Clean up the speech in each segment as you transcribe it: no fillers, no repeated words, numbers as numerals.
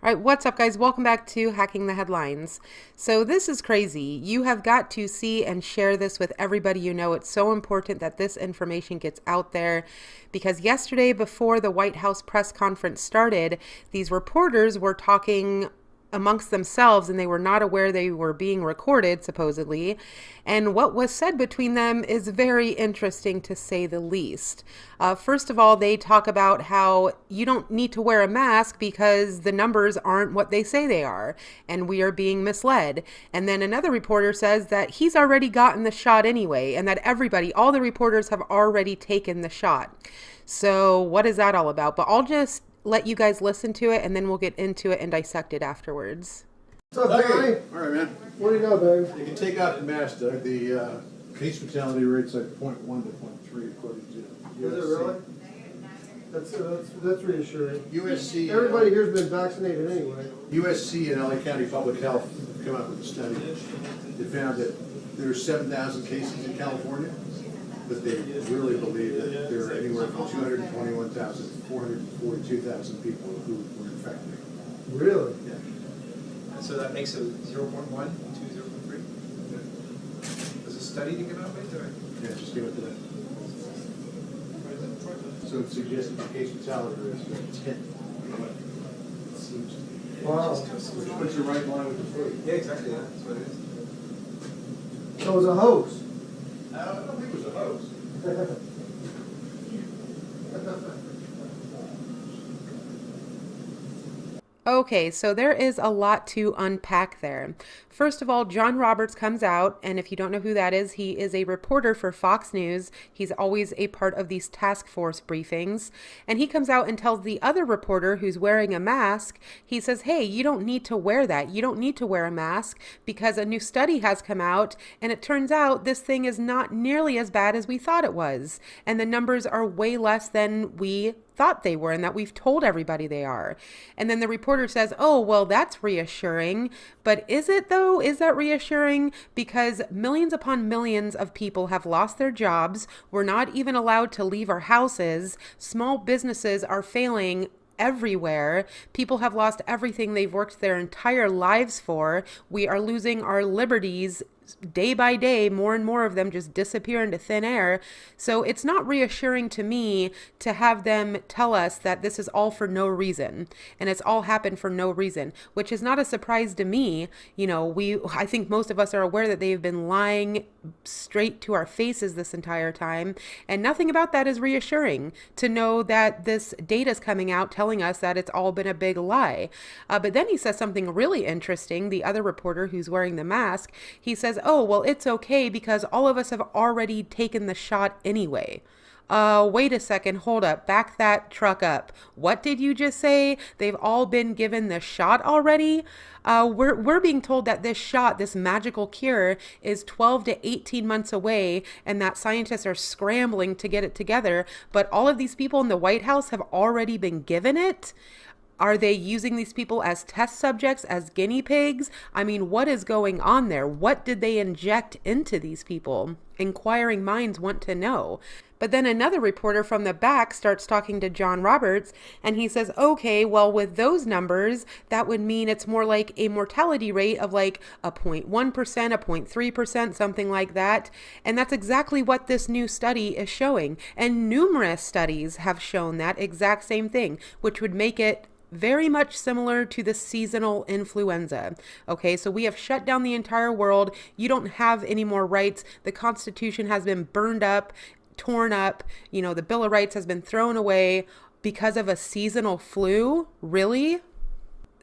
All right, what's up, guys? Welcome back to Hacking the Headlines. So this is crazy. You have got to see and share this with everybody you know. It's so important that this information gets out there because yesterday, before the White House press conference started, these reporters were talking amongst themselves and they were not aware they were being recorded, supposedly. And what was said between them is very interesting, to say the least. First of all, they talk about how you don't need to wear a mask because the numbers aren't what they say they are, and we are being misled. And then another reporter says that he's already gotten the shot anyway, and that all the reporters have already taken the shot. So what is that all about? But I'll just let you guys listen to it, and then we'll get into it and dissect it afterwards. What's up, Barry? All right, man. What do you know, Dave? You can take out the mask, Doug. The case fatality rate's like 0.1 to 0.3 according to Is it really? That's reassuring. USC. Everybody here's been vaccinated anyway. USC and LA County Public Health have come out with a study. They found that there are 7,000 cases in California, but they really believe that there are anywhere from 221,000 to 442,000 people who were infected. Really? Yeah. So that makes it 0.1 to 0.3? Does a study to come out with? Or? Yeah, just give it to that. So it suggests that the case fatality rate is about 10. It seems to be. Wow. Which puts you right in line with the flu. Yeah, exactly. Yeah. That's what it is. So it was a hoax. I don't think it was a hoax. Okay, so there is a lot to unpack there. First of all, John Roberts comes out, and if you don't know who that is, he is a reporter for Fox News. He's always a part of these task force briefings. And he comes out and tells the other reporter who's wearing a mask, he says, hey, you don't need to wear that. You don't need to wear a mask because a new study has come out, and it turns out this thing is not nearly as bad as we thought it was. And the numbers are way less than we thought they were and that we've told everybody they are. And then the reporter says, oh, well, that's reassuring. But is it though? Is that reassuring? Because millions upon millions of people have lost their jobs. We're not even allowed to leave our houses. Small businesses are failing everywhere. People have lost everything they've worked their entire lives for. We are losing our liberties day by day. More and more of them just disappear into thin air. So it's not reassuring to me to have them tell us that this is all for no reason and it's all happened for no reason, which is not a surprise to me. You know, I think most of us are aware that they've been lying straight to our faces this entire time, and nothing about that is reassuring to know that this data is coming out telling us that it's all been a big lie. But then he says something really interesting. The other reporter who's wearing the mask, he says, oh, well, it's okay because all of us have already taken the shot anyway. Wait a second, hold up, back that truck up. What did you just say? They've all been given the shot already? We're being told that this shot, this magical cure, is 12 to 18 months away and that scientists are scrambling to get it together. But all of these people in the White House have already been given it. Are they using these people as test subjects, as guinea pigs? I mean, what is going on there? What did they inject into these people? Inquiring minds want to know. But then another reporter from the back starts talking to John Roberts, and he says, okay, well, with those numbers, that would mean it's more like a mortality rate of like a 0.1%, a 0.3%, something like that. And that's exactly what this new study is showing. And numerous studies have shown that exact same thing, which would make it very much similar to the seasonal influenza. Okay, so we have shut down the entire world. You don't have any more rights. The Constitution has been burned up, torn up. You know, the Bill of Rights has been thrown away because of a seasonal flu. Really?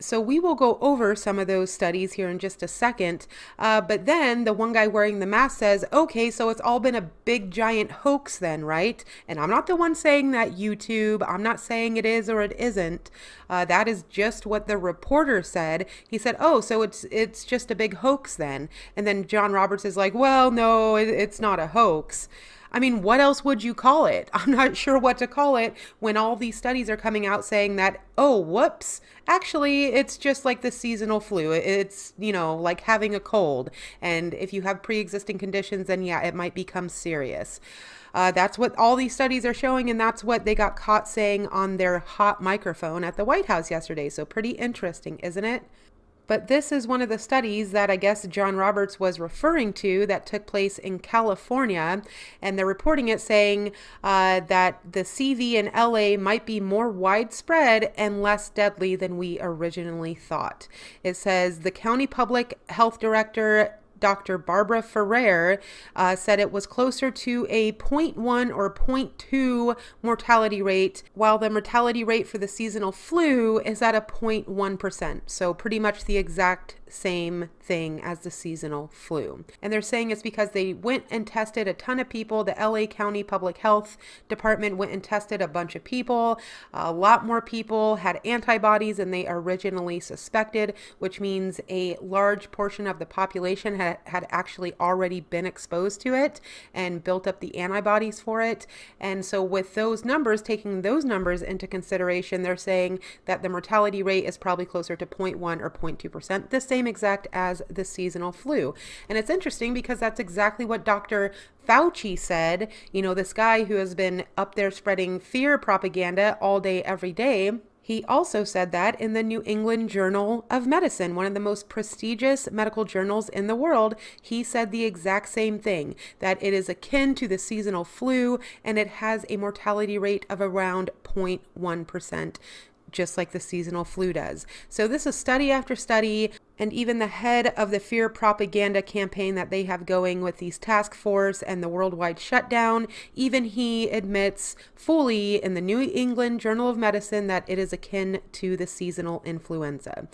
So we will go over some of those studies here in just a second. But then the one guy wearing the mask says, okay, so it's all been a big giant hoax then, right? And I'm not the one saying that, YouTube. I'm not saying it is or it isn't. That is just what the reporter said. He said, oh, so it's just a big hoax then. And then John Roberts is like, well, no, it's not a hoax. I mean, what else would you call it? I'm not sure what to call it when all these studies are coming out saying that, oh, whoops, actually, it's just like the seasonal flu. It's, like having a cold. And if you have pre-existing conditions, then yeah, it might become serious. That's what all these studies are showing, and that's what they got caught saying on their hot microphone at the White House yesterday. So pretty interesting, isn't it? But this is one of the studies that I guess John Roberts was referring to that took place in California. And they're reporting it saying that the CV in LA might be more widespread and less deadly than we originally thought. It says the county public health director, Dr. Barbara Ferrer, said it was closer to a 0.1 or 0.2 mortality rate, while the mortality rate for the seasonal flu is at a 0.1%. So pretty much the exact same thing as the seasonal flu. And they're saying it's because they went and tested a ton of people. The LA County Public Health Department went and tested a bunch of people. A lot more people had antibodies than they originally suspected, which means a large portion of the population had actually already been exposed to it and built up the antibodies for it. And so with those numbers, taking those numbers into consideration, they're saying that the mortality rate is probably closer to 0.1 or 0.2%, the same exact as the seasonal flu. And it's interesting because that's exactly what Dr. Fauci said, this guy who has been up there spreading fear propaganda all day, every day. He also said that in the New England Journal of Medicine, one of the most prestigious medical journals in the world. He said the exact same thing, that it is akin to the seasonal flu and it has a mortality rate of around 0.1%. Just like the seasonal flu does. So this is study after study, and even the head of the fear propaganda campaign that they have going with these task force and the worldwide shutdown, even he admits fully in the New England Journal of Medicine that it is akin to the seasonal influenza.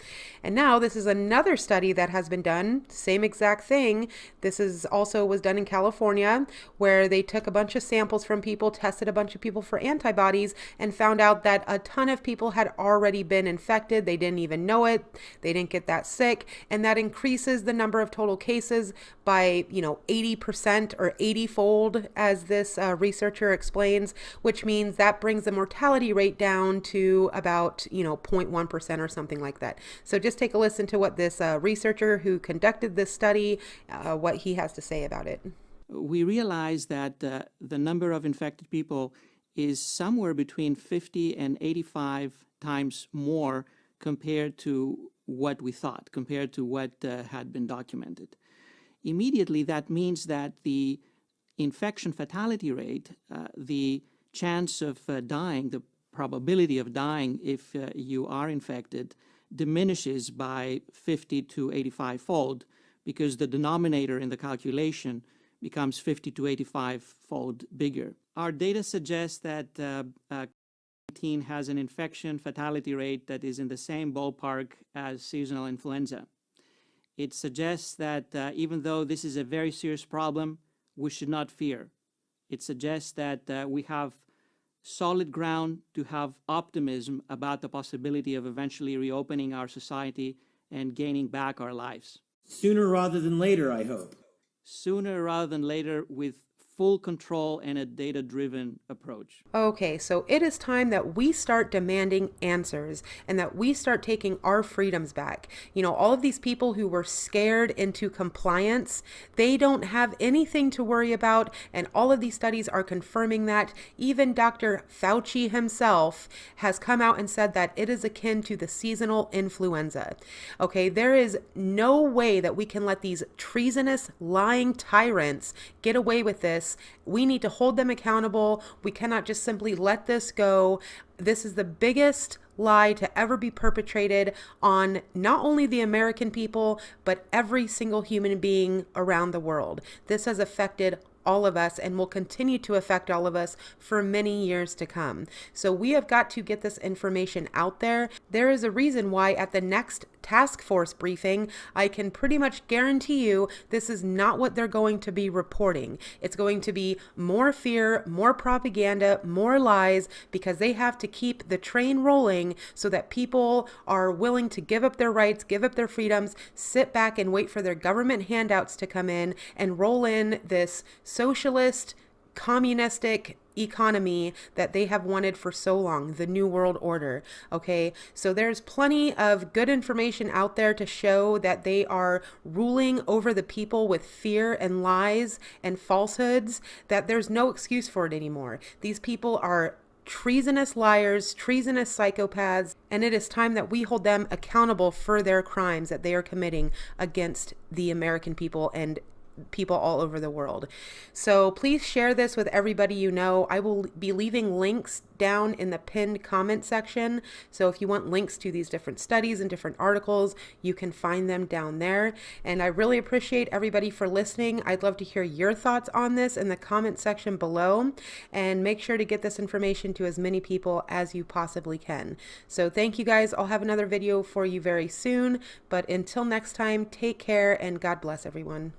And now this is another study that has been done, same exact thing. This is also was done in California, where they took a bunch of samples from people, tested a bunch of people for antibodies, and found out that a ton of people had already been infected. They didn't even know it. They didn't get that sick. And that increases the number of total cases by, 80% or 80-fold, as this researcher explains, which means that brings the mortality rate down to about, 0.1% or something like that. So just take a listen to what this researcher who conducted this study, what he has to say about it. We realize that the number of infected people is somewhere between 50 and 85 times more compared to what we thought, compared to what had been documented. Immediately, that means that the infection fatality rate, the chance of dying, the probability of dying if you are infected, diminishes by 50 to 85-fold, because the denominator in the calculation becomes 50 to 85-fold bigger. Our data suggests that COVID-19 has an infection fatality rate that is in the same ballpark as seasonal influenza. It suggests that even though this is a very serious problem, we should not fear. It suggests that we have solid ground to have optimism about the possibility of eventually reopening our society and gaining back our lives. Sooner rather than later, I hope. Sooner rather than later, with full control and a data-driven approach. Okay, so it is time that we start demanding answers and that we start taking our freedoms back. All of these people who were scared into compliance, they don't have anything to worry about, and all of these studies are confirming that. Even Dr. Fauci himself has come out and said that it is akin to the seasonal influenza. Okay, there is no way that we can let these treasonous, lying tyrants get away with this. We need to hold them accountable. We cannot just simply let this go. This is the biggest lie to ever be perpetrated on not only the American people, but every single human being around the world. This has affected all of us and will continue to affect all of us for many years to come. So we have got to get this information out there. There is a reason why at the next task force briefing, I can pretty much guarantee you this is not what they're going to be reporting. It's going to be more fear, more propaganda, more lies, because they have to keep the train rolling so that people are willing to give up their rights, give up their freedoms, sit back and wait for their government handouts to come in and roll in this socialist communistic economy that they have wanted for so long, the New World Order. Okay, so there's plenty of good information out there to show that they are ruling over the people with fear and lies and falsehoods, that there's no excuse for it anymore. These people are treasonous liars, treasonous psychopaths, and it is time that we hold them accountable for their crimes that they are committing against the American people and people all over the world. So please share this with everybody you know. I will be leaving links down in the pinned comment section. So if you want links to these different studies and different articles, you can find them down there. And I really appreciate everybody for listening. I'd love to hear your thoughts on this in the comment section below, and make sure to get this information to as many people as you possibly can. So thank you guys. I'll have another video for you very soon, but until next time, take care and God bless everyone.